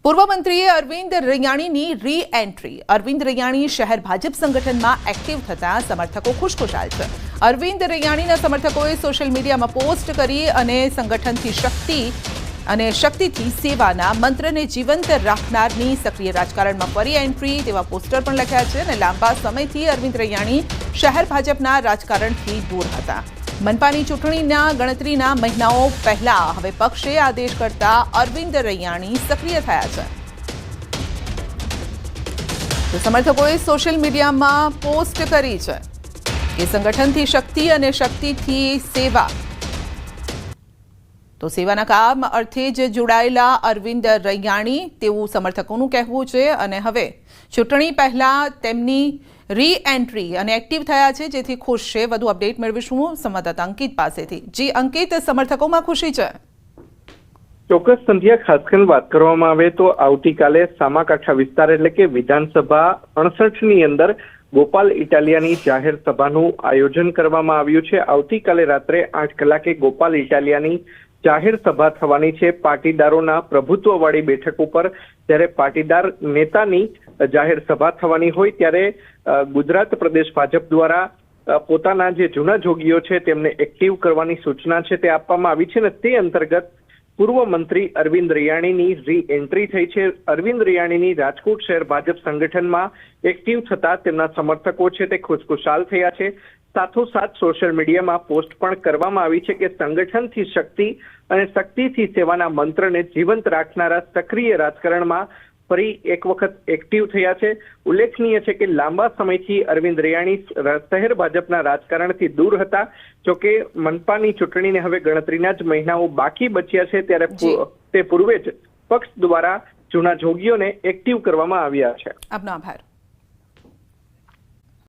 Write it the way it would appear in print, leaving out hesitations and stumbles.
પૂર્વ મંત્રી અરવિંદ રૈયાણીની રી-એન્ટ્રી। અરવિંદ રૈયાણી શહેર ભાજપ સંગઠનમાં એક્ટિવ થતા સમર્થકો ખુશખુશાલ છે। અરવિંદ રૈયાણીના સમર્થકોએ સોશિયલ મીડિયામાં પોસ્ટ કરી અને સંગઠનથી શક્તિ અને શક્તિથી સેવાના મંત્રને જીવંત રાખનારની સક્રિય રાજકારણમાં ફરી એન્ટ્રી તેવા પોસ્ટર પણ લખ્યા છે અને લાંબા સમયથી અરવિંદ રૈયાણી શહેર ભાજપના રાજકારણથી દૂર હતા। મનપાની ચૂંટણીના ગણતરીના મહિનાઓ પહેલા હવે પક્ષે આદેશ કરતા અરવિંદ રૈયાણી સક્રિય થયા છે। તો સમર્થકોએ સોશિયલ મીડિયામાં પોસ્ટ કરી છે કે સંગઠનથી શક્તિ અને શક્તિથી સેવા। તો સેવાના કામ અર્થે જ જોડાયેલા અરવિંદ રૈયાણી તેવું સમર્થકોનું કહેવું છે અને હવે ચૂંટણી પહેલા તેમની રી-એન્ટ્રી અને એક્ટિવ થયા છે જેથી ખુશ છે। વધુ અપડેટ મેળવીશું સંવાદદાતા અંકિત પાસેથી। જી અંકિત, સમર્થકોમાં ખુશી છે? ચોક્કસ સંધ્યા, ખાસ કરીને વાત કરવામાં આવે તો આવતીકાલે સામાકાંઠા વિસ્તાર એટલે કે વિધાનસભા 68 ની અંદર ગોપાલ ઇટાલિયાની જાહેર સભાનું આયોજન કરવામાં આવ્યું છે। આવતીકાલે રાત્રે 8 કલાકે ગોપાલ ઇટાલિયાની જાહેર સભા થવાની છે પાટીદારોના પ્રભુત્વવાળી બેઠક ઉપર। જ્યારે પાટીદાર નેતાની જાહેર સભા થવાની હોય ત્યારે ગુજરાત પ્રદેશ ભાજપ દ્વારા પોતાના જે જૂના જોગીઓ છે તેમને એક્ટિવ કરવાની સૂચના છે તે આપવામાં આવી છે અને તે અંતર્ગત પૂર્વ મંત્રી અરવિંદ રૈયાણીની રી-એન્ટ્રી થઈ છે। અરવિંદ રૈયાણીની રાજકોટ શહેર ભાજપ સંગઠનમાં એક્ટિવ થતા તેમના સમર્થકો છે તે ખુશખુશાલ થયા છે। સાથોસાથ સોશિયલ મીડિયામાં પોસ્ટ પણ કરવામાં આવી છે કે સંગઠનથી શક્તિ અને શક્તિથી સેવાના મંત્રને જીવંત રાખનારા સક્રિય રાજકારણમાં ફરી એક વખત એક્ટિવ થયા છે। ઉલ્લેખનીય છે કે લાંબા સમયથી અરવિંદ રૈયાણી શહેર ભાજપના રાજકારણથી દૂર હતા। જોકે મનપાની ચૂંટણીને હવે ગણતરીના જ મહિનાઓ બાકી બચ્યા છે ત્યારે તે પૂર્વે જ પક્ષ દ્વારા જૂના જોગીઓને એક્ટિવ કરવામાં આવ્યા છે। આપનો આભાર।